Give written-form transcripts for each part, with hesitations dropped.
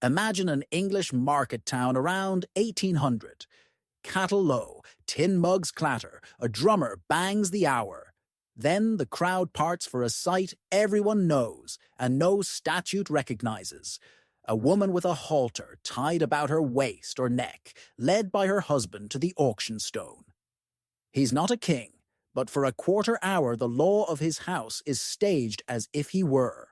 Imagine an English market town around 1800. Cattle low, tin mugs clatter, a drummer bangs the hour. Then the crowd parts for a sight everyone knows and no statute recognizes. A woman with a halter tied about her waist or neck, led by her husband to the auction stone. He's not a king, but for a quarter hour the law of his house is staged as if he were.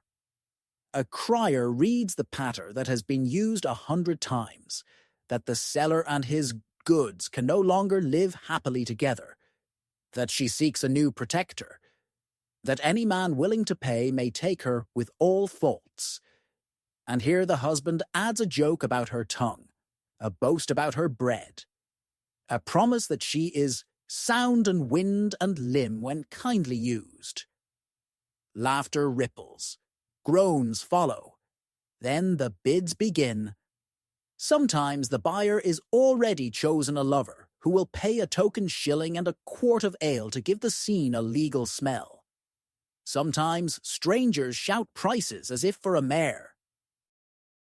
A crier reads the patter that has been used 100 times, that the seller and his goods can no longer live happily together, that she seeks a new protector, that any man willing to pay may take her with all faults. And here the husband adds a joke about her tongue, a boast about her bread, a promise that she is sound and wind and limb when kindly used. Laughter ripples. Groans follow. Then the bids begin. Sometimes the buyer is already chosen a lover who will pay a token shilling and a quart of ale to give the scene a legal smell. Sometimes strangers shout prices as if for a mare.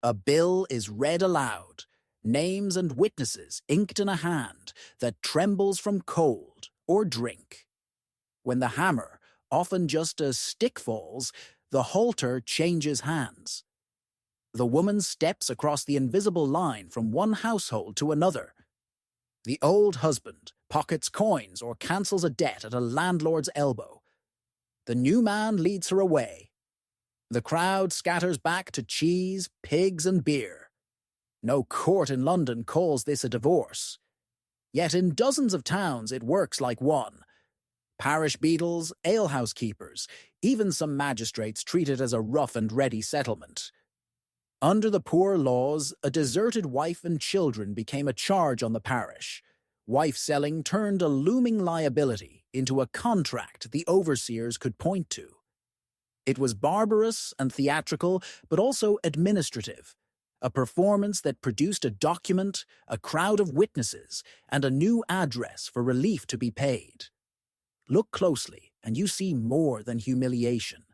A bill is read aloud, names and witnesses inked in a hand that trembles from cold or drink. When the hammer, often just a stick, falls, the halter changes hands. The woman steps across the invisible line from one household to another. The old husband pockets coins or cancels a debt at a landlord's elbow. The new man leads her away. The crowd scatters back to cheese, pigs, and beer. No court in London calls this a divorce. Yet in dozens of towns it works like one. Parish beadles, alehouse keepers, even some magistrates treat it as a rough-and-ready settlement. Under the poor laws, a deserted wife and children became a charge on the parish. Wife-selling turned a looming liability into a contract the overseers could point to. It was barbarous and theatrical, but also administrative, a performance that produced a document, a crowd of witnesses, and a new address for relief to be paid. Look closely, and you see more than humiliation.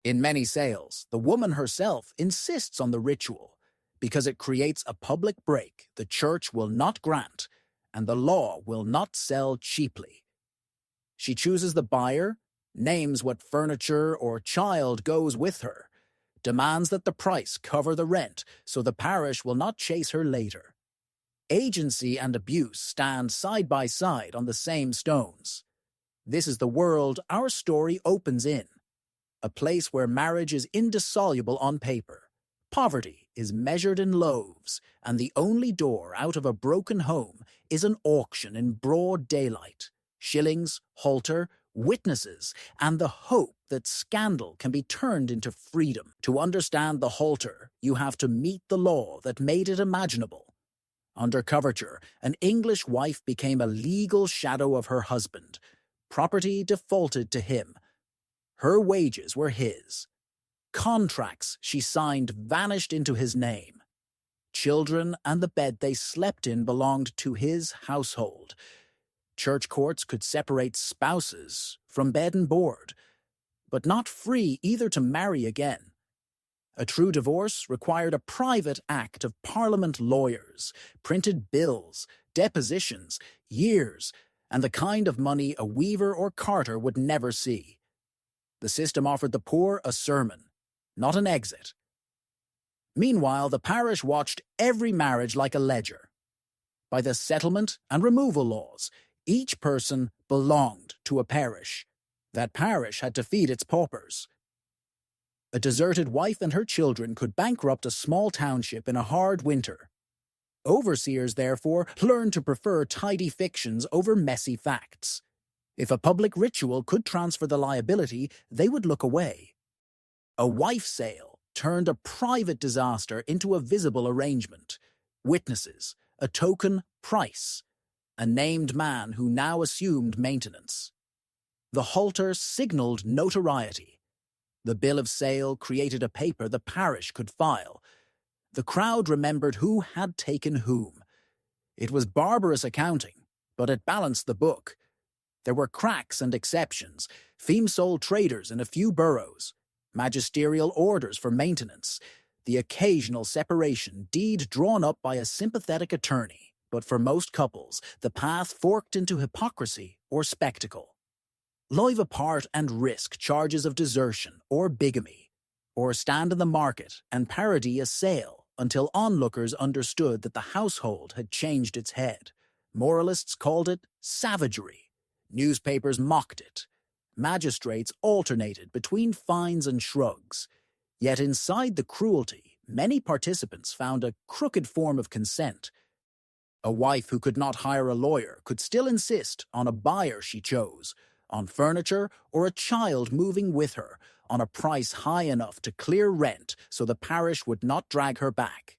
In many sales, the woman herself insists on the ritual, because it creates a public break the church will not grant, and the law will not sell cheaply. She chooses the buyer, names what furniture or child goes with her, demands that the price cover the rent so the parish will not chase her later. Agency and abuse stand side by side on the same stones. This is the world our story opens in, a place where marriage is indissoluble on paper, poverty is measured in loaves, and the only door out of a broken home is an auction in broad daylight, shillings, halter, witnesses, and the hope that scandal can be turned into freedom. To understand the halter, you have to meet the law that made it imaginable. Under coverture, an English wife became a legal shadow of her husband. Property defaulted to him. Her wages were his. Contracts she signed vanished into his name. Children and the bed they slept in belonged to his household. Church courts could separate spouses from bed and board, but not free either to marry again. A true divorce required a private act of Parliament lawyers, printed bills, depositions, years, and the kind of money a weaver or carter would never see. The system offered the poor a sermon, not an exit. Meanwhile, the parish watched every marriage like a ledger. By the settlement and removal laws, each person belonged to a parish. That parish had to feed its paupers. A deserted wife and her children could bankrupt a small township in a hard winter. Overseers, therefore, learned to prefer tidy fictions over messy facts. If a public ritual could transfer the liability, they would look away. A wife sale turned a private disaster into a visible arrangement. Witnesses, a token price, a named man who now assumed maintenance. The halter signaled notoriety. The bill of sale created a paper the parish could file. The crowd remembered who had taken whom. It was barbarous accounting, but it balanced the book. There were cracks and exceptions, feme-sole traders in a few boroughs, magisterial orders for maintenance, the occasional separation deed drawn up by a sympathetic attorney, but for most couples, the path forked into hypocrisy or spectacle. Live apart and risk charges of desertion or bigamy, or stand in the market and parody a sale until onlookers understood that the household had changed its head. Moralists called it savagery. Newspapers mocked it. Magistrates alternated between fines and shrugs. Yet inside the cruelty, many participants found a crooked form of consent. A wife who could not hire a lawyer could still insist on a buyer she chose, on furniture or a child moving with her, on a price high enough to clear rent so the parish would not drag her back.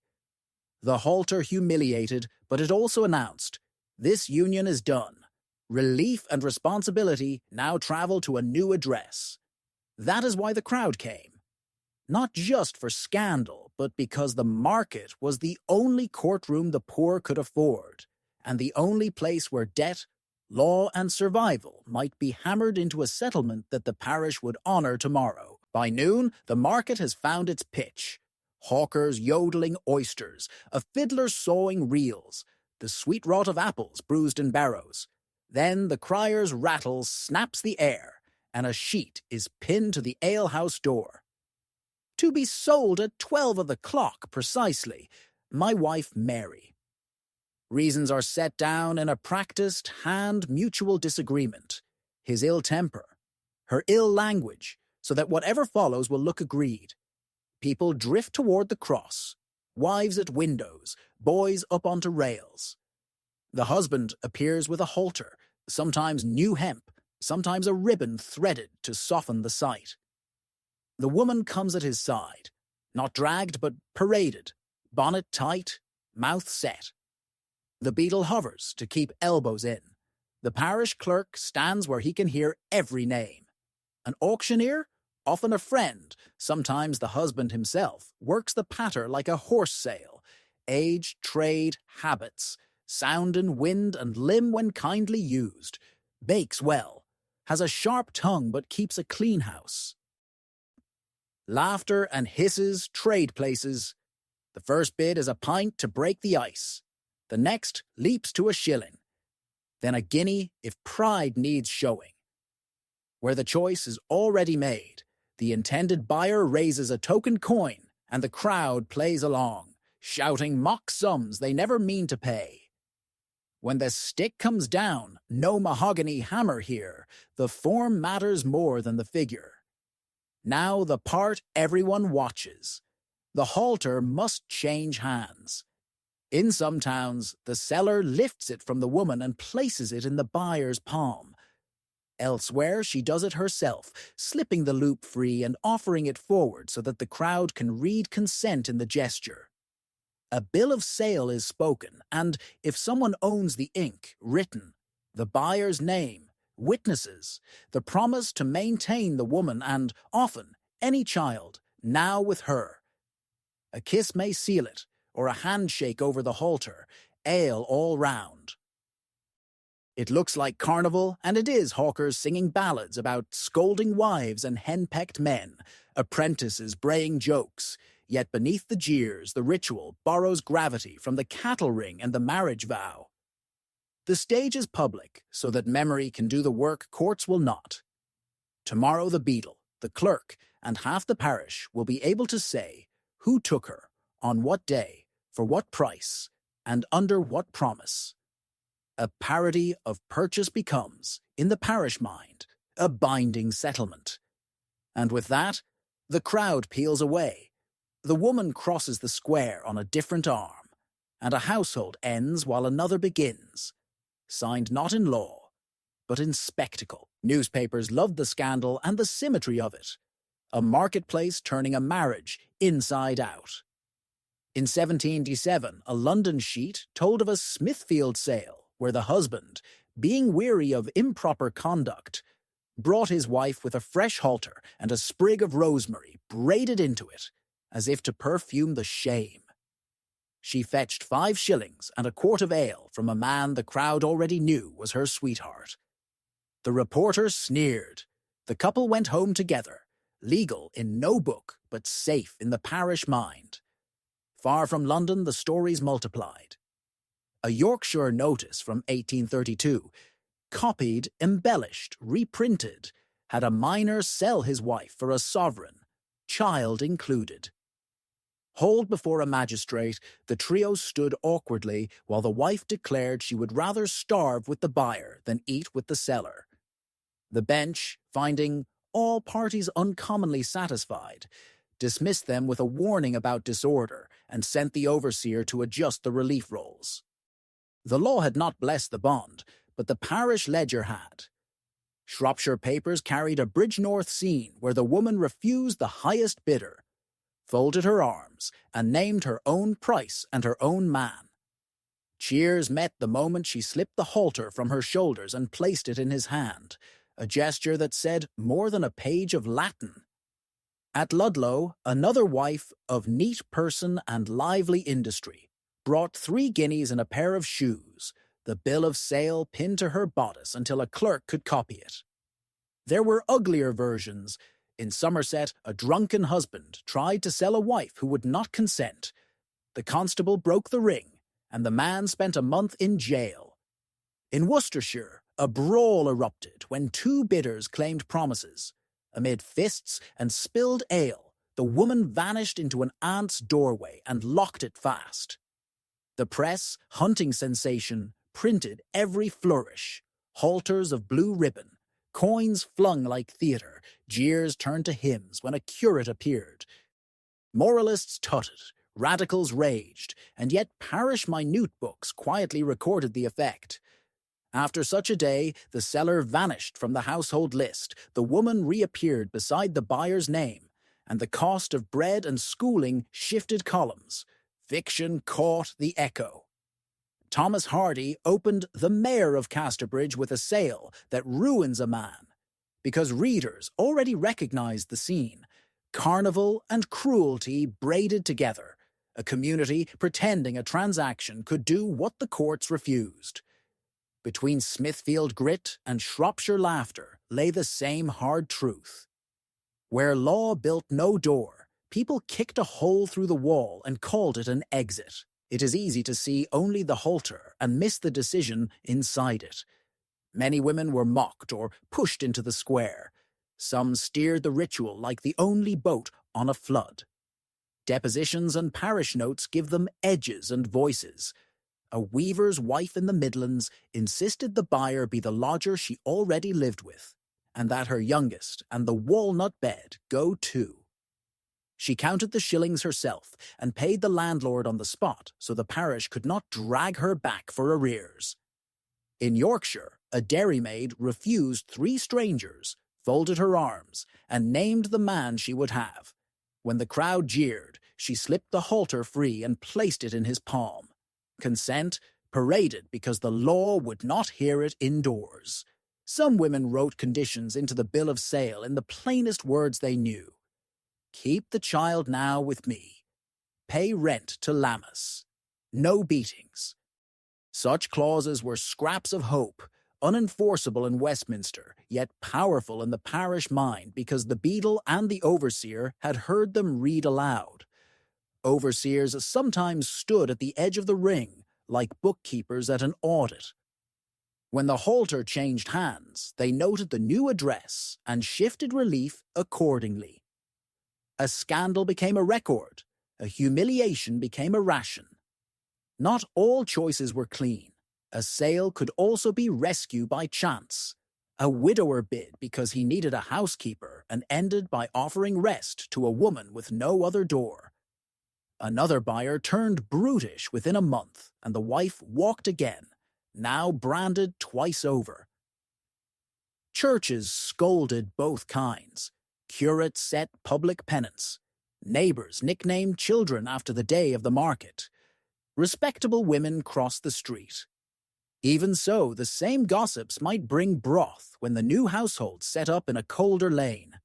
The halter humiliated, but it also announced, "This union is done. Relief and responsibility now travel to a new address." That is why the crowd came. Not just for scandal, but because the market was the only courtroom the poor could afford, and the only place where debt, law, and survival might be hammered into a settlement that the parish would honor tomorrow. By noon, the market has found its pitch. Hawkers yodeling oysters, a fiddler sawing reels, the sweet rot of apples bruised in barrows. Then the crier's rattle snaps the air, and a sheet is pinned to the alehouse door. "To be sold at 12 of the clock precisely, my wife Mary." Reasons are set down in a practiced hand mutual disagreement. His ill temper, her ill language, so that whatever follows will look agreed. People drift toward the cross, wives at windows, boys up onto rails. The husband appears with a halter, sometimes new hemp, sometimes a ribbon threaded to soften the sight. The woman comes at his side, not dragged but paraded, bonnet tight, mouth set. The beadle hovers to keep elbows in. The parish clerk stands where he can hear every name. An auctioneer, often a friend, sometimes the husband himself, works the patter like a horse sale. Age, trade, habits, sound in wind and limb when kindly used, bakes well, has a sharp tongue but keeps a clean house. Laughter and hisses trade places. The first bid is a pint to break the ice. The next leaps to a shilling. Then a guinea if pride needs showing. Where the choice is already made, the intended buyer raises a token coin, and the crowd plays along, shouting mock sums they never mean to pay. When the stick comes down, no mahogany hammer here, the form matters more than the figure. Now the part everyone watches. The halter must change hands. In some towns, the seller lifts it from the woman and places it in the buyer's palm. Elsewhere, she does it herself, slipping the loop free and offering it forward so that the crowd can read consent in the gesture. A bill of sale is spoken, and if someone owns the ink, written, the buyer's name, witnesses, the promise to maintain the woman and, often, any child, now with her. A kiss may seal it, or a handshake over the halter, ale all round. It looks like carnival, and it is hawkers singing ballads about scolding wives and henpecked men, apprentices braying jokes, yet beneath the jeers the ritual borrows gravity from the cattle ring and the marriage vow. The stage is public, so that memory can do the work courts will not. Tomorrow the beadle, the clerk, and half the parish will be able to say who took her, on what day, for what price, and under what promise. A parody of purchase becomes, in the parish mind, a binding settlement. And with that, the crowd peels away. The woman crosses the square on a different arm, and a household ends while another begins. Signed not in law, but in spectacle. Newspapers loved the scandal and the symmetry of it. A marketplace turning a marriage inside out. In 1787, a London sheet told of a Smithfield sale where the husband, being weary of improper conduct, brought his wife with a fresh halter and a sprig of rosemary braided into it, as if to perfume the shame. She fetched 5 shillings and a quart of ale from a man the crowd already knew was her sweetheart. The reporter sneered. The couple went home together, legal in no book, but safe in the parish mind. Far from London, the stories multiplied. A Yorkshire notice from 1832, copied, embellished, reprinted, had a miner sell his wife for a sovereign, child included. Hauled before a magistrate, the trio stood awkwardly while the wife declared she would rather starve with the buyer than eat with the seller. The bench, finding all parties uncommonly satisfied, dismissed them with a warning about disorder and sent the overseer to adjust the relief rolls. The law had not blessed the bond, but the parish ledger had. Shropshire papers carried a Bridgenorth scene where the woman refused the highest bidder, folded her arms, and named her own price and her own man. Cheers met the moment she slipped the halter from her shoulders and placed it in his hand, a gesture that said more than a page of Latin. At Ludlow, another wife of neat person and lively industry brought 3 guineas and a pair of shoes, the bill of sale pinned to her bodice until a clerk could copy it. There were uglier versions. In Somerset, a drunken husband tried to sell a wife who would not consent. The constable broke the ring, and the man spent a month in jail. In Worcestershire, a brawl erupted when 2 bidders claimed promises. Amid fists and spilled ale, the woman vanished into an aunt's doorway and locked it fast. The press, hunting sensation, printed every flourish. Halters of blue ribbon, coins flung like theatre, jeers turned to hymns when a curate appeared. Moralists tutted, radicals raged, and yet parish minute books quietly recorded the effect. After such a day, the seller vanished from the household list, the woman reappeared beside the buyer's name, and the cost of bread and schooling shifted columns. Fiction caught the echo. Thomas Hardy opened The Mayor of Casterbridge with a sale that ruins a man, because readers already recognized the scene. Carnival and cruelty braided together, a community pretending a transaction could do what the courts refused. Between Smithfield grit and Shropshire laughter lay the same hard truth. Where law built no door, people kicked a hole through the wall and called it an exit. It is easy to see only the halter and miss the decision inside it. Many women were mocked or pushed into the square. Some steered the ritual like the only boat on a flood. Depositions and parish notes give them edges and voices. A weaver's wife in the Midlands insisted the buyer be the lodger she already lived with, and that her youngest and the walnut bed go too. She counted the shillings herself and paid the landlord on the spot so the parish could not drag her back for arrears. In Yorkshire, a dairymaid refused 3 strangers, folded her arms, and named the man she would have. When the crowd jeered, she slipped the halter free and placed it in his palm. Consent paraded because the law would not hear it indoors. Some women wrote conditions into the bill of sale in the plainest words they knew. Keep the child now with me. Pay rent to Lammas. No beatings. Such clauses were scraps of hope, unenforceable in Westminster, yet powerful in the parish mind because the beadle and the overseer had heard them read aloud. Overseers sometimes stood at the edge of the ring, like bookkeepers at an audit. When the halter changed hands, they noted the new address and shifted relief accordingly. A scandal became a record, a humiliation became a ration. Not all choices were clean. A sale could also be rescue by chance. A widower bid because he needed a housekeeper and ended by offering rest to a woman with no other door. Another buyer turned brutish within a month, and the wife walked again, now branded twice over. Churches scolded both kinds. Curates set public penance. Neighbors nicknamed children after the day of the market. Respectable women crossed the street. Even so, the same gossips might bring broth when the new household set up in a colder lane.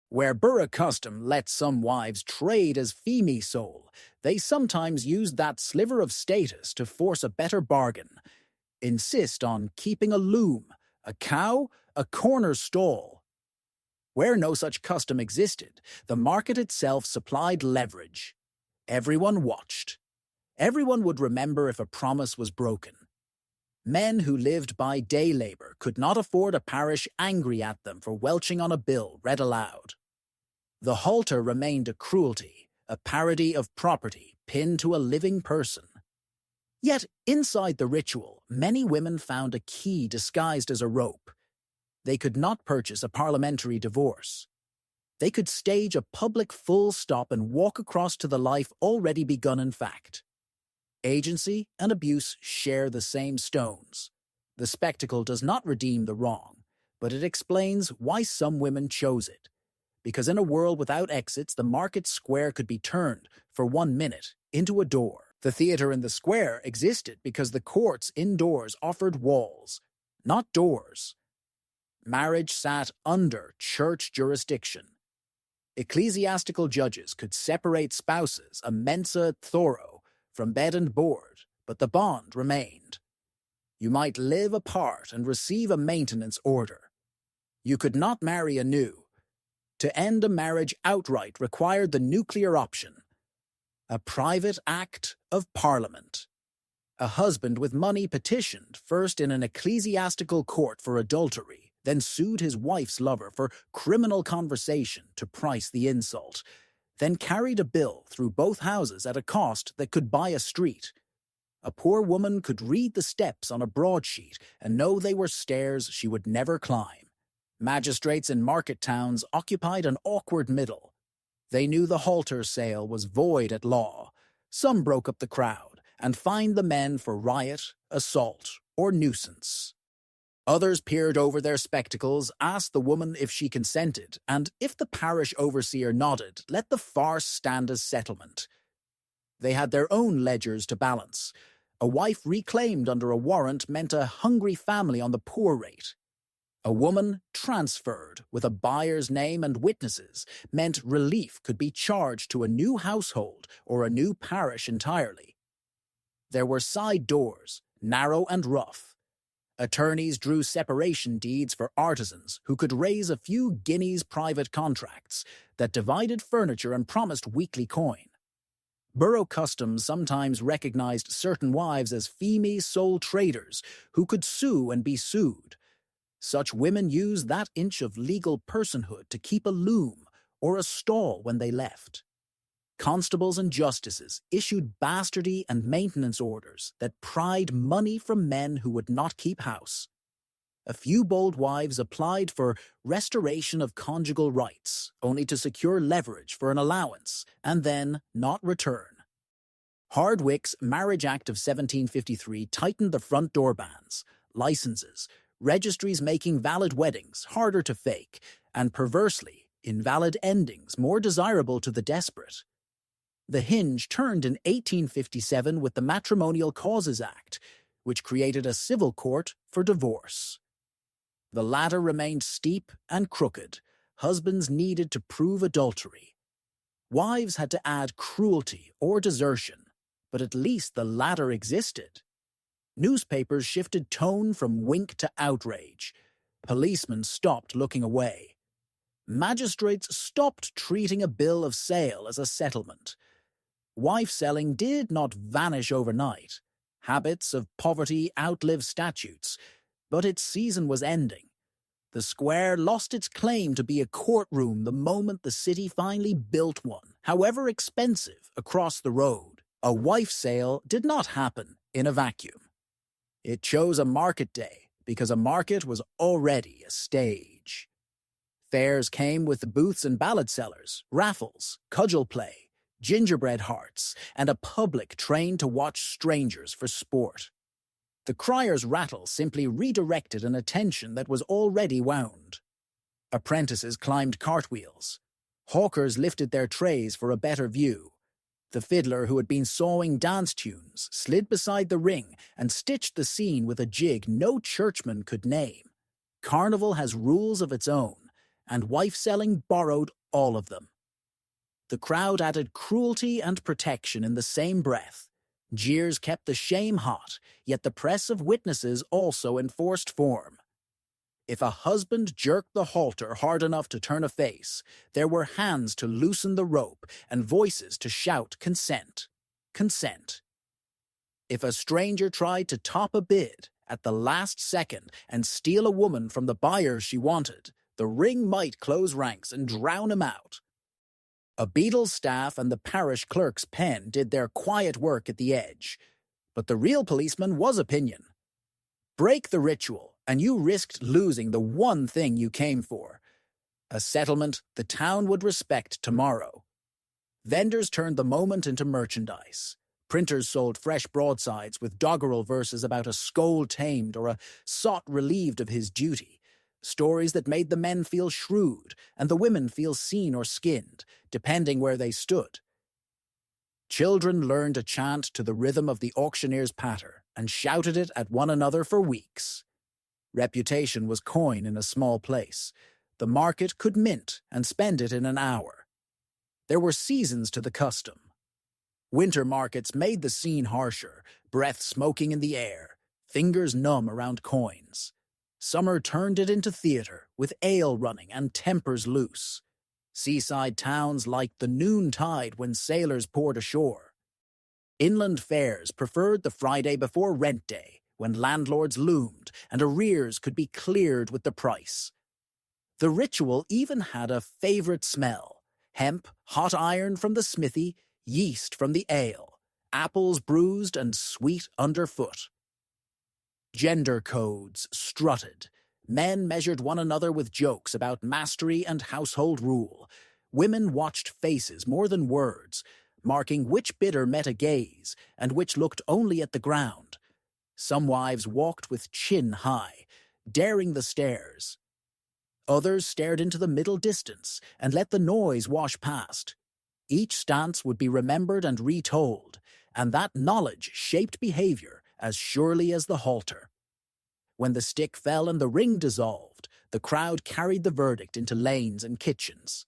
Where borough custom let some wives trade as femie soul, they sometimes used that sliver of status to force a better bargain. Insist on keeping a loom, a cow, a corner stall. Where no such custom existed, the market itself supplied leverage. Everyone watched. Everyone would remember if a promise was broken. Men who lived by day labor could not afford a parish angry at them for welching on a bill read aloud. The halter remained a cruelty, a parody of property pinned to a living person. Yet, inside the ritual, many women found a key disguised as a rope. They could not purchase a parliamentary divorce. They could stage a public full stop and walk across to the life already begun in fact. Agency and abuse share the same stones. The spectacle does not redeem the wrong, but it explains why some women chose it. Because in a world without exits, the market square could be turned, for 1 minute, into a door. The theater in the square existed because the courts indoors offered walls, not doors. Marriage sat under church jurisdiction. Ecclesiastical judges could separate spouses, a mensa thoro, from bed and board, but the bond remained. You might live apart and receive a maintenance order. You could not marry anew. To end a marriage outright required the nuclear option. A private act of Parliament. A husband with money petitioned first in an ecclesiastical court for adultery, then sued his wife's lover for criminal conversation to price the insult, then carried a bill through both houses at a cost that could buy a street. A poor woman could read the steps on a broadsheet and know they were stairs she would never climb. Magistrates in market towns occupied an awkward middle. They knew the halter sale was void at law. Some broke up the crowd and fined the men for riot, assault, or nuisance. Others peered over their spectacles, asked the woman if she consented, and if the parish overseer nodded, let the farce stand as settlement. They had their own ledgers to balance. A wife reclaimed under a warrant meant a hungry family on the poor rate. A woman transferred with a buyer's name and witnesses meant relief could be charged to a new household or a new parish entirely. There were side doors, narrow and rough. Attorneys drew separation deeds for artisans who could raise a few guineas private contracts that divided furniture and promised weekly coin. Borough customs sometimes recognized certain wives as female sole traders who could sue and be sued. Such women used that inch of legal personhood to keep a loom or a stall when they left. Constables and justices issued bastardy and maintenance orders that pried money from men who would not keep house. A few bold wives applied for restoration of conjugal rights, only to secure leverage for an allowance and then not return. Hardwicke's Marriage Act of 1753 tightened the front door bans, licenses, registries making valid weddings harder to fake, and perversely, invalid endings more desirable to the desperate. The hinge turned in 1857 with the Matrimonial Causes Act, which created a civil court for divorce. The ladder remained steep and crooked. Husbands needed to prove adultery. Wives had to add cruelty or desertion, but at least the ladder existed. Newspapers shifted tone from wink to outrage. Policemen stopped looking away. Magistrates stopped treating a bill of sale as a settlement. Wife-selling did not vanish overnight. Habits of poverty outlive statutes, but its season was ending. The square lost its claim to be a courtroom the moment the city finally built one, however expensive, across the road. A wife sale did not happen in a vacuum. It chose a market day because a market was already a stage. Fairs came with the booths and ballad sellers, raffles, cudgel play, gingerbread hearts, and a public trained to watch strangers for sport. The crier's rattle simply redirected an attention that was already wound. Apprentices climbed cartwheels. Hawkers lifted their trays for a better view. The fiddler who had been sawing dance tunes slid beside the ring and stitched the scene with a jig no churchman could name. Carnival has rules of its own, and wife-selling borrowed all of them. The crowd added cruelty and protection in the same breath. Jeers kept the shame hot, yet the press of witnesses also enforced form. If a husband jerked the halter hard enough to turn a face, there were hands to loosen the rope and voices to shout consent. Consent. If a stranger tried to top a bid at the last second and steal a woman from the buyer she wanted, the ring might close ranks and drown him out. A beadle's staff and the parish clerk's pen did their quiet work at the edge, but the real policeman was opinion. Break the ritual, and you risked losing the one thing you came for. A settlement the town would respect tomorrow. Vendors turned the moment into merchandise. Printers sold fresh broadsides with doggerel verses about a scold tamed or a sot relieved of his duty, stories that made the men feel shrewd and the women feel seen or skinned, depending where they stood. Children learned to chant to the rhythm of the auctioneer's patter and shouted it at one another for weeks. Reputation was coin in a small place. The market could mint and spend it in an hour. There were seasons to the custom. Winter markets made the scene harsher, breath smoking in the air, fingers numb around coins. Summer turned it into theater, with ale running and tempers loose. Seaside towns liked the noontide when sailors poured ashore. Inland fairs preferred the Friday before rent day, when landlords loomed and arrears could be cleared with the price. The ritual even had a favorite smell: hemp, hot iron from the smithy, yeast from the ale, apples bruised and sweet underfoot. Gender codes strutted. Men measured one another with jokes about mastery and household rule. Women watched faces more than words, marking which bidder met a gaze and which looked only at the ground. Some wives walked with chin high, daring the stares. Others stared into the middle distance and let the noise wash past. Each stance would be remembered and retold, and that knowledge shaped behavior as surely as the halter. When the stick fell and the ring dissolved, the crowd carried the verdict into lanes and kitchens.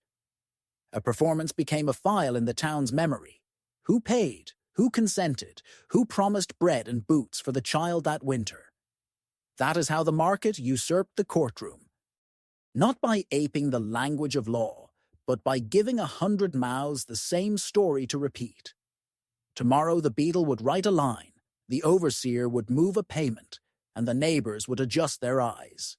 A performance became a file in the town's memory. Who paid? Who consented? Who promised bread and boots for the child that winter? That is how the market usurped the courtroom. Not by aping the language of law, but by giving 100 mouths the same story to repeat. Tomorrow the beadle would write a line, the overseer would move a payment, and the neighbors would adjust their eyes.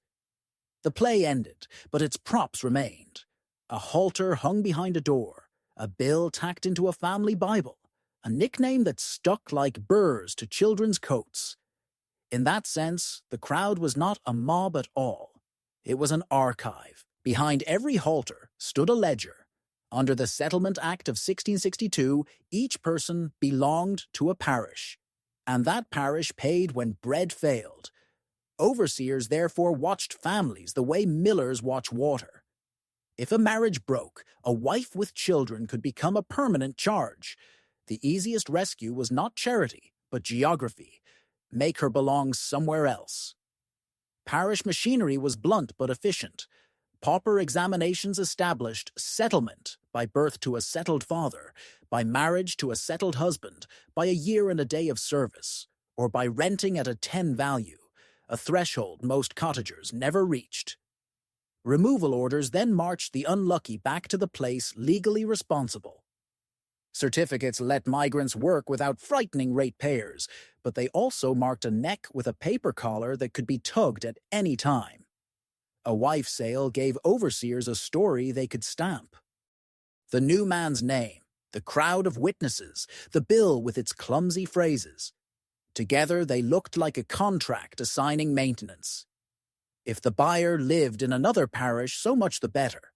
The play ended, but its props remained. A halter hung behind a door, a bill tacked into a family Bible, a nickname that stuck like burrs to children's coats. In that sense, the crowd was not a mob at all. It was an archive. Behind every halter stood a ledger. Under the Settlement Act of 1662, each person belonged to a parish, and that parish paid when bread failed. Overseers therefore watched families the way millers watch water. If a marriage broke, a wife with children could become a permanent charge. The easiest rescue was not charity, but geography. Make her belong somewhere else. Parish machinery was blunt but efficient. Pauper examinations established settlement by birth to a settled father, by marriage to a settled husband, by a year and a day of service, or by renting at a 10 value, a threshold most cottagers never reached. Removal orders then marched the unlucky back to the place legally responsible. Certificates let migrants work without frightening ratepayers, but they also marked a neck with a paper collar that could be tugged at any time. A wife sale gave overseers a story they could stamp. The new man's name, the crowd of witnesses, the bill with its clumsy phrases. Together they looked like a contract assigning maintenance. If the buyer lived in another parish, so much the better.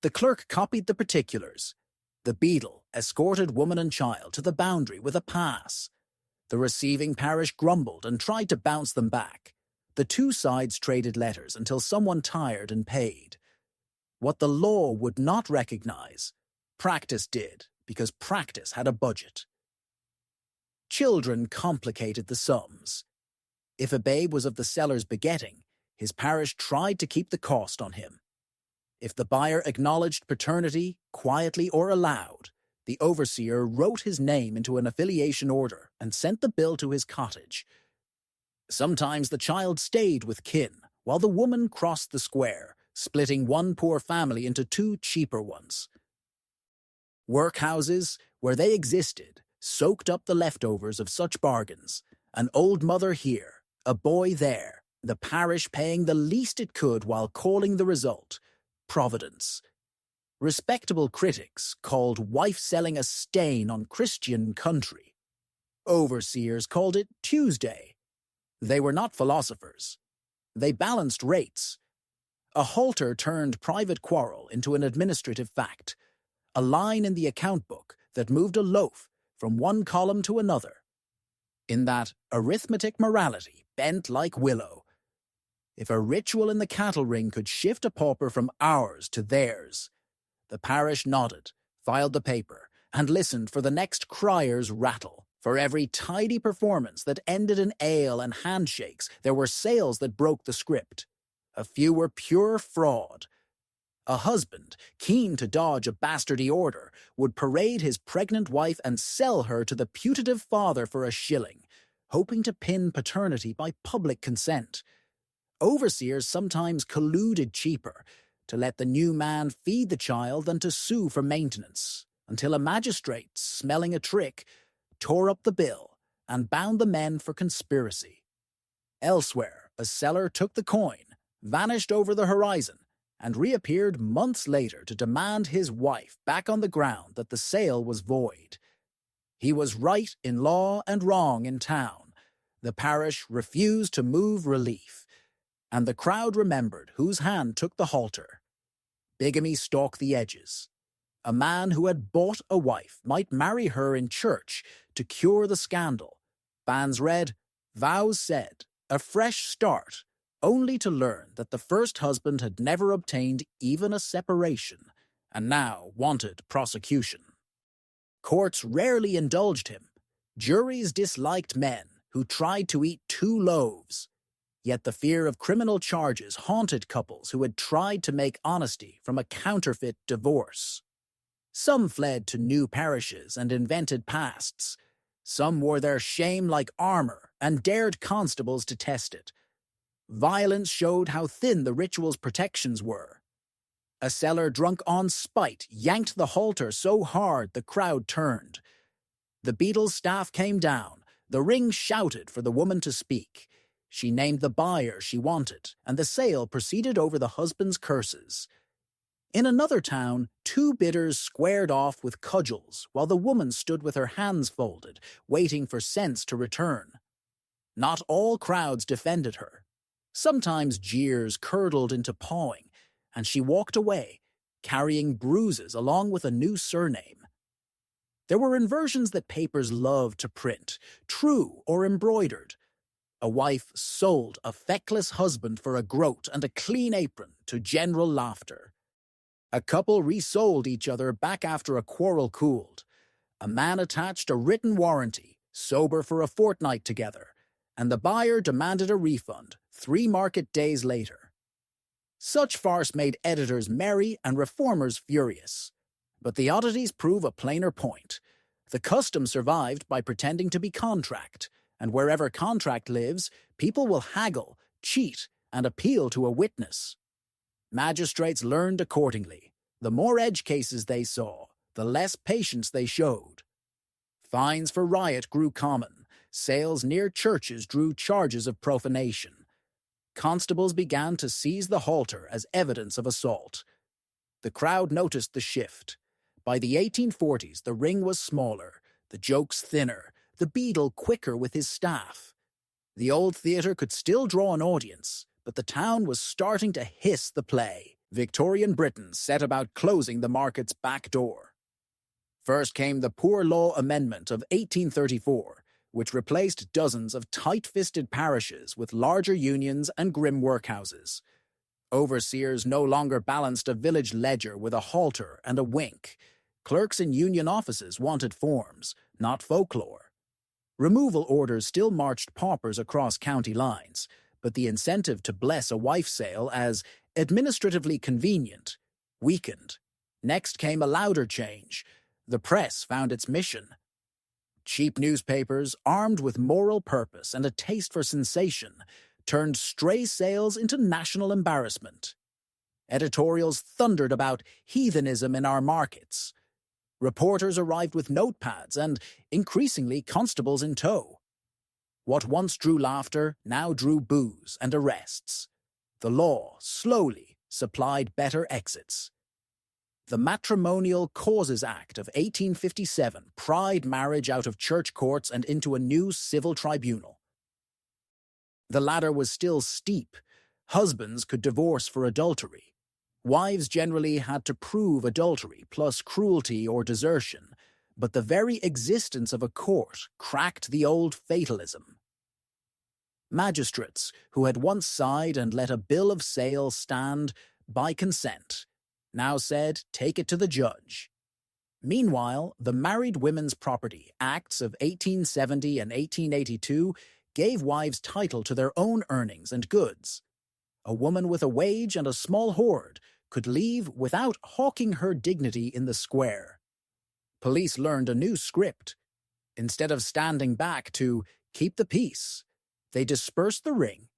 The clerk copied the particulars. The beadle escorted woman and child to the boundary with a pass. The receiving parish grumbled and tried to bounce them back. The two sides traded letters until someone tired and paid. What the law would not recognize, practice did, because practice had a budget. Children complicated the sums. If a babe was of the seller's begetting, his parish tried to keep the cost on him. If the buyer acknowledged paternity, quietly or aloud, the overseer wrote his name into an affiliation order and sent the bill to his cottage. Sometimes the child stayed with kin, while the woman crossed the square, splitting one poor family into two cheaper ones. Workhouses, where they existed, soaked up the leftovers of such bargains. An old mother here, a boy there, the parish paying the least it could while calling the result Providence. Respectable critics called wife selling a stain on Christian country. Overseers called it Tuesday. They were not philosophers. They balanced rates. A halter turned private quarrel into an administrative fact, a line in the account book that moved a loaf from one column to another. In that arithmetic morality bent like willow. If a ritual in the cattle ring could shift a pauper from ours to theirs, the parish nodded, filed the paper, and listened for the next crier's rattle. For every tidy performance that ended in ale and handshakes, there were sales that broke the script. A few were pure fraud. A husband, keen to dodge a bastardy order, would parade his pregnant wife and sell her to the putative father for a shilling, hoping to pin paternity by public consent. Overseers sometimes colluded cheaper, to let the new man feed the child than to sue for maintenance, until a magistrate, smelling a trick, tore up the bill and bound the men for conspiracy. Elsewhere, a seller took the coin, vanished over the horizon, and reappeared months later to demand his wife back on the ground that the sale was void. He was right in law and wrong in town. The parish refused to move relief, and the crowd remembered whose hand took the halter. Bigamy stalked the edges. A man who had bought a wife might marry her in church to cure the scandal. Bans read, vows said, a fresh start, only to learn that the first husband had never obtained even a separation, and now wanted prosecution. Courts rarely indulged him. Juries disliked men who tried to eat two loaves. Yet the fear of criminal charges haunted couples who had tried to make honesty from a counterfeit divorce. Some fled to new parishes and invented pasts. Some wore their shame like armor and dared constables to test it. Violence showed how thin the ritual's protections were. A seller drunk on spite yanked the halter so hard the crowd turned. The beadle's staff came down. The ring shouted for the woman to speak. She named the buyer she wanted, and the sale proceeded over the husband's curses. In another town, two bidders squared off with cudgels while the woman stood with her hands folded, waiting for sense to return. Not all crowds defended her. Sometimes jeers curdled into pawing, and she walked away, carrying bruises along with a new surname. There were inversions that papers loved to print, true or embroidered. A wife sold a feckless husband for a groat and a clean apron to general laughter. A couple resold each other back after a quarrel cooled. A man attached a written warranty, sober for a fortnight together, and the buyer demanded a refund 3 market days later. Such farce made editors merry and reformers furious. But the oddities prove a plainer point. The custom survived by pretending to be contract, and wherever contract lives, people will haggle, cheat, and appeal to a witness. Magistrates learned accordingly. The more edge cases they saw, the less patience they showed. Fines for riot grew common. Sales near churches drew charges of profanation. Constables began to seize the halter as evidence of assault. The crowd noticed the shift. By the 1840s, the ring was smaller, the jokes thinner, the beadle quicker with his staff. The old theatre could still draw an audience, but the town was starting to hiss the play. Victorian Britain set about closing the market's back door. First came the Poor Law Amendment of 1834, which replaced dozens of tight-fisted parishes with larger unions and grim workhouses. Overseers no longer balanced a village ledger with a halter and a wink. Clerks in union offices wanted forms, not folklore. Removal orders still marched paupers across county lines, but the incentive to bless a wife sale as administratively convenient weakened. Next came a louder change. The press found its mission. Cheap newspapers, armed with moral purpose and a taste for sensation, turned stray sales into national embarrassment. Editorials thundered about heathenism in our markets. Reporters arrived with notepads and, increasingly, constables in tow. What once drew laughter now drew boos and arrests. The law, slowly, supplied better exits. The Matrimonial Causes Act of 1857 pried marriage out of church courts and into a new civil tribunal. The ladder was still steep. Husbands could divorce for adultery. Wives generally had to prove adultery plus cruelty or desertion, but the very existence of a court cracked the old fatalism. Magistrates, who had once sighed and let a bill of sale stand by consent, now said, take it to the judge. Meanwhile, the Married Women's Property Acts of 1870 and 1882 gave wives title to their own earnings and goods. A woman with a wage and a small hoard could leave without hawking her dignity in the square. Police learned a new script. Instead of standing back to keep the peace, they dispersed the ring,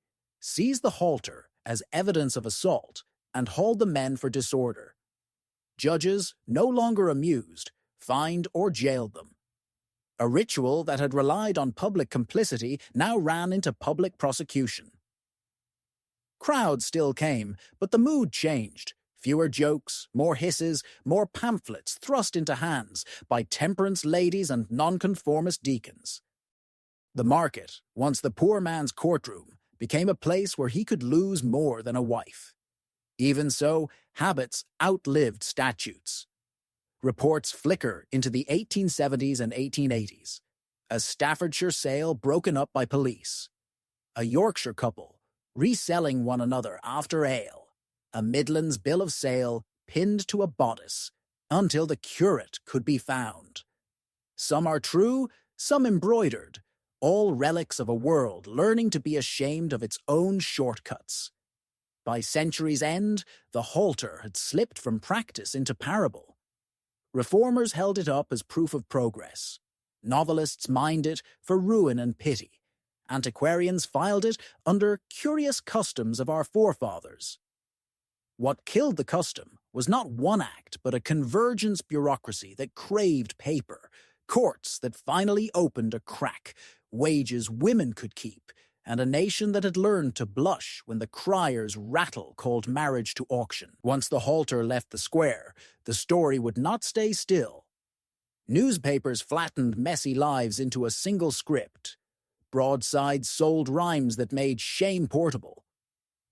seized the halter as evidence of assault, and hauled the men for disorder. Judges, no longer amused, fined or jailed them. A ritual that had relied on public complicity now ran into public prosecution. Crowds still came, but the mood changed. Fewer jokes, more hisses, more pamphlets thrust into hands by temperance ladies and nonconformist deacons. The market, once the poor man's courtroom, became a place where he could lose more than a wife. Even so, habits outlived statutes. Reports flicker into the 1870s and 1880s. A Staffordshire sale broken up by police. A Yorkshire couple reselling one another after ale. A Midlands bill of sale pinned to a bodice until the curate could be found. Some are true, some embroidered, all relics of a world learning to be ashamed of its own shortcuts. By century's end, the halter had slipped from practice into parable. Reformers held it up as proof of progress. Novelists mined it for ruin and pity. Antiquarians filed it under curious customs of our forefathers. What killed the custom was not one act, but a convergence bureaucracy that craved paper, courts that finally opened a crack, wages women could keep, and a nation that had learned to blush when the crier's rattle called marriage to auction. Once the halter left the square, the story would not stay still. Newspapers flattened messy lives into a single script. Broadsides sold rhymes that made shame portable.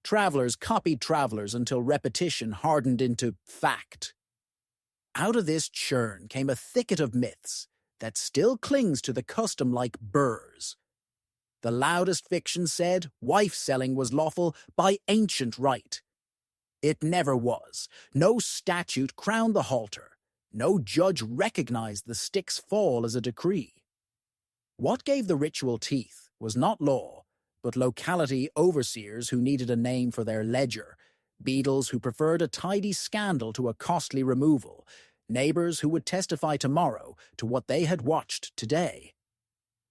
Travelers copied travelers until repetition hardened into fact. Out of this churn came a thicket of myths that still clings to the custom like burrs. The loudest fiction said wife-selling was lawful by ancient right. It never was. No statute crowned the halter. No judge recognized the stick's fall as a decree. What gave the ritual teeth was not law, but locality overseers who needed a name for their ledger, beadles who preferred a tidy scandal to a costly removal, neighbors who would testify tomorrow to what they had watched today.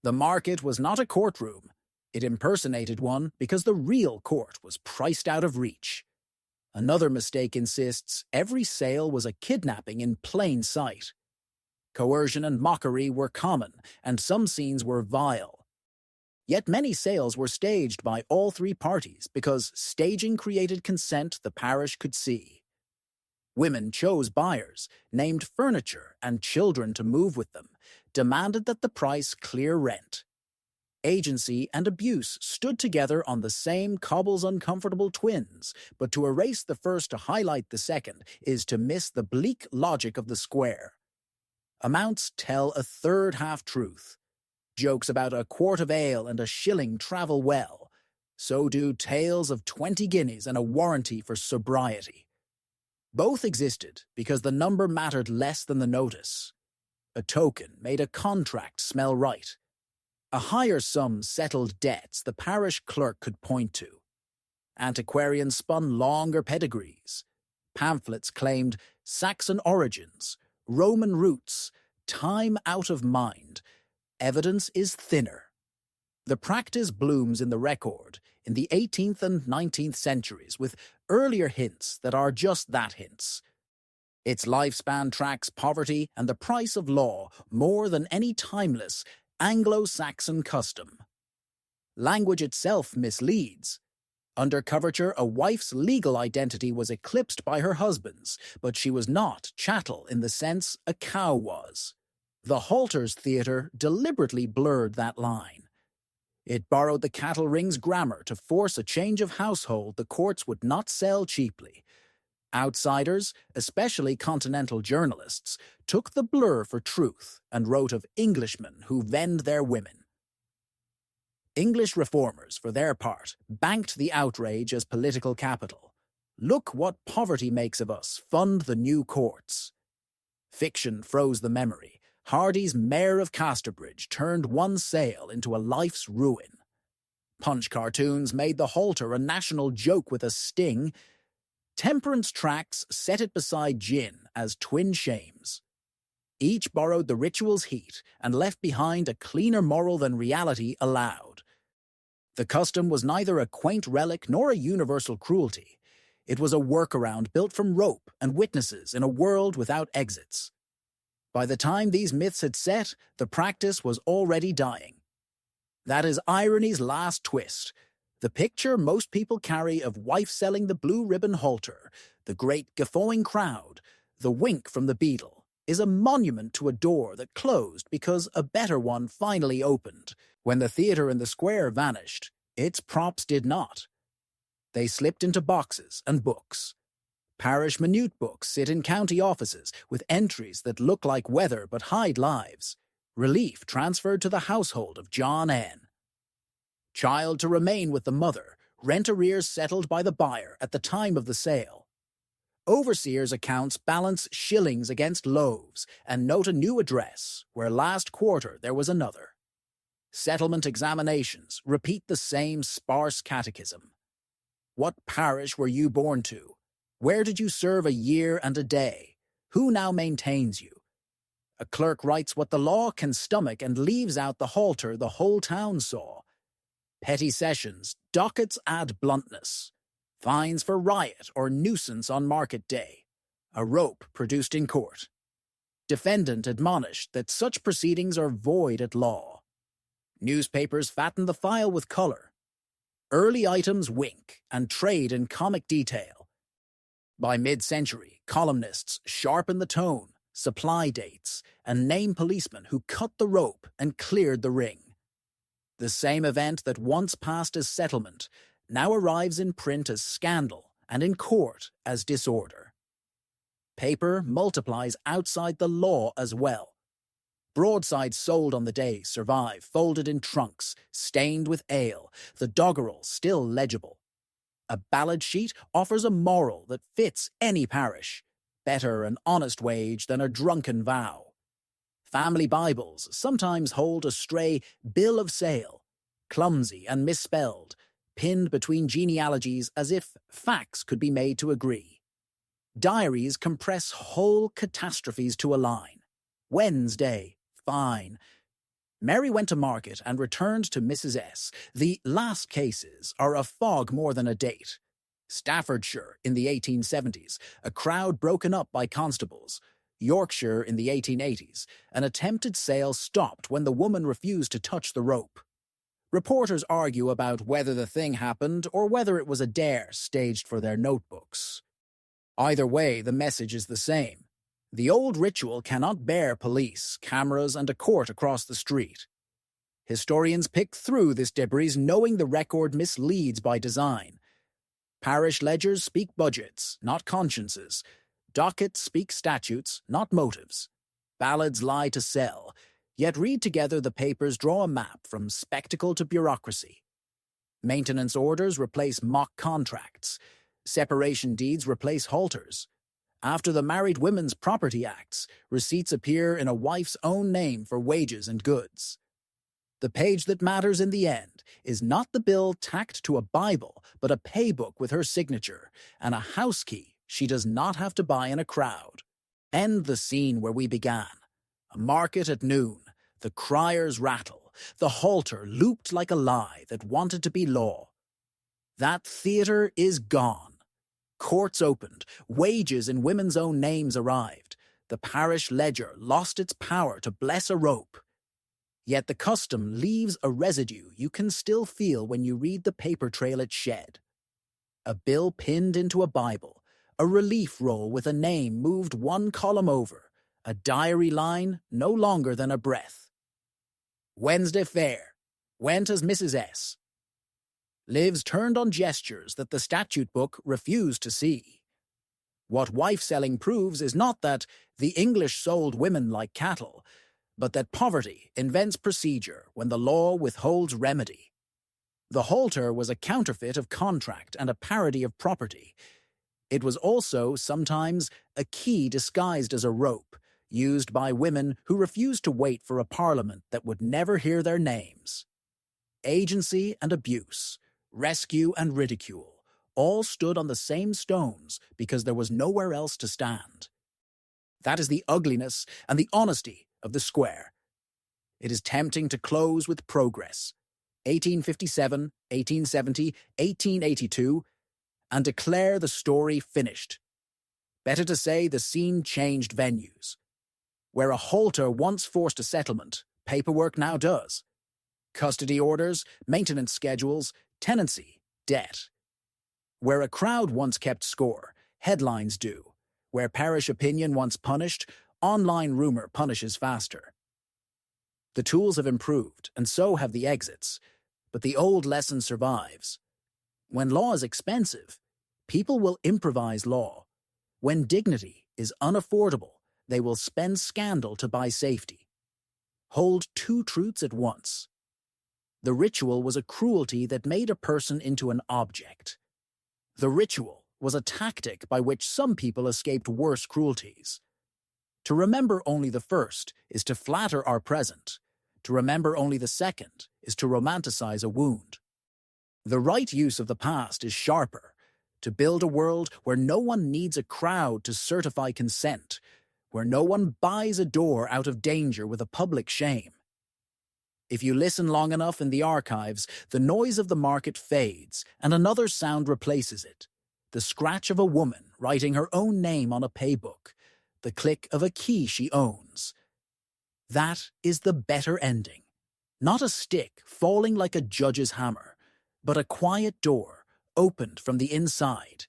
The market was not a courtroom. It impersonated one because the real court was priced out of reach. Another mistake insists every sale was a kidnapping in plain sight. Coercion and mockery were common, and some scenes were vile. Yet many sales were staged by all three parties because staging created consent the parish could see. Women chose buyers, named furniture and children to move with them, demanded that the price clear rent. Agency and abuse stood together on the same cobble's uncomfortable twins, but to erase the first to highlight the second is to miss the bleak logic of the square. Amounts tell a third half-truth. Jokes about a quart of ale and a shilling travel well. So do tales of 20 guineas and a warranty for sobriety. Both existed because the number mattered less than the notice. A token made a contract smell right. A higher sum settled debts the parish clerk could point to. Antiquarians spun longer pedigrees. Pamphlets claimed Saxon origins, Roman roots, time out of mind. Evidence is thinner. The practice blooms in the record, in the 18th and 19th centuries, with earlier hints that are just that, hints. Its lifespan tracks poverty and the price of law more than any timeless Anglo-Saxon custom. Language itself misleads. Under coverture, a wife's legal identity was eclipsed by her husband's, but she was not chattel in the sense a cow was. The Halters Theatre deliberately blurred that line. It borrowed the cattle ring's grammar to force a change of household the courts would not sell cheaply. Outsiders, especially continental journalists, took the blur for truth and wrote of Englishmen who vend their women. English reformers, for their part, banked the outrage as political capital. Look what poverty makes of us, fund the new courts. Fiction froze the memory. Hardy's Mayor of Casterbridge turned one sale into a life's ruin. Punch cartoons made the halter a national joke with a sting. Temperance tracts set it beside gin as twin shames. Each borrowed the ritual's heat and left behind a cleaner moral than reality allowed. The custom was neither a quaint relic nor a universal cruelty. It was a workaround built from rope and witnesses in a world without exits. By the time these myths had set, the practice was already dying. That is irony's last twist. The picture most people carry of wife selling the blue ribbon halter, the great guffawing crowd, the wink from the beadle, is a monument to a door that closed because a better one finally opened. When the theatre in the square vanished, its props did not. They slipped into boxes and books. Parish minute books sit in county offices with entries that look like weather but hide lives. Relief transferred to the household of John N. Child to remain with the mother, rent arrears settled by the buyer at the time of the sale. Overseers' accounts balance shillings against loaves and note a new address, where last quarter there was another. Settlement examinations repeat the same sparse catechism. What parish were you born to? Where did you serve a year and a day? Who now maintains you? A clerk writes what the law can stomach and leaves out the halter the whole town saw. Petty sessions, dockets add bluntness. Fines for riot or nuisance on market day. A rope produced in court. Defendant admonished that such proceedings are void at law. Newspapers fatten the file with color. Early items wink and trade in comic detail. By mid-century, columnists sharpen the tone, supply dates, and name policemen who cut the rope and cleared the ring. The same event that once passed as settlement now arrives in print as scandal and in court as disorder. Paper multiplies outside the law as well. Broadsides sold on the day survive, folded in trunks, stained with ale, the doggerel still legible. A ballad sheet offers a moral that fits any parish, better an honest wage than a drunken vow. Family Bibles sometimes hold a stray bill of sale, clumsy and misspelled, pinned between genealogies as if facts could be made to agree. Diaries compress whole catastrophes to a line. Wednesday, fine. Mary went to market and returned to Mrs. S. The last cases are a fog more than a date. Staffordshire in the 1870s, a crowd broken up by constables. Yorkshire in the 1880s, an attempted sale stopped when the woman refused to touch the rope. Reporters argue about whether the thing happened or whether it was a dare staged for their notebooks. Either way, the message is the same. The old ritual cannot bear police, cameras, and a court across the street. Historians pick through this debris knowing the record misleads by design. Parish ledgers speak budgets, not consciences. Dockets speak statutes, not motives. Ballads lie to sell, yet read together the papers draw a map from spectacle to bureaucracy. Maintenance orders replace mock contracts. Separation deeds replace halters. After the Married Women's Property Acts, receipts appear in a wife's own name for wages and goods. The page that matters in the end is not the bill tacked to a Bible, but a paybook with her signature, and a house key she does not have to buy in a crowd. End the scene where we began. A market at noon, the criers rattle, the halter looped like a lie that wanted to be law. That theatre is gone. Courts opened, wages in women's own names arrived. The parish ledger lost its power to bless a rope. Yet the custom leaves a residue you can still feel when you read the paper trail it shed. A bill pinned into a Bible, a relief roll with a name moved one column over, a diary line no longer than a breath. Wednesday fair. Went as Mrs. S. Lives turned on gestures that the statute book refused to see. What wife-selling proves is not that the English sold women like cattle, but that poverty invents procedure when the law withholds remedy. The halter was a counterfeit of contract and a parody of property. It was also, sometimes, a key disguised as a rope, used by women who refused to wait for a parliament that would never hear their names. Agency and abuse, rescue and ridicule, all stood on the same stones because there was nowhere else to stand. That is the ugliness and the honesty of the square. It is tempting to close with progress, 1857, 1870, 1882, and declare the story finished. Better to say the scene changed venues. Where a halter once forced a settlement, paperwork now does. Custody orders, maintenance schedules, tenancy, debt. Where a crowd once kept score, headlines do. Where parish opinion once punished, online rumor punishes faster. The tools have improved, and so have the exits, but the old lesson survives. When law is expensive, people will improvise law. When dignity is unaffordable, they will spend scandal to buy safety. Hold two truths at once. The ritual was a cruelty that made a person into an object. The ritual was a tactic by which some people escaped worse cruelties. To remember only the first is to flatter our present. To remember only the second is to romanticize a wound. The right use of the past is sharper, to build a world where no one needs a crowd to certify consent, where no one buys a door out of danger with a public shame. If you listen long enough in the archives, the noise of the market fades and another sound replaces it. The scratch of a woman writing her own name on a paybook, the click of a key she owns. That is the better ending. Not a stick falling like a judge's hammer, but a quiet door opened from the inside,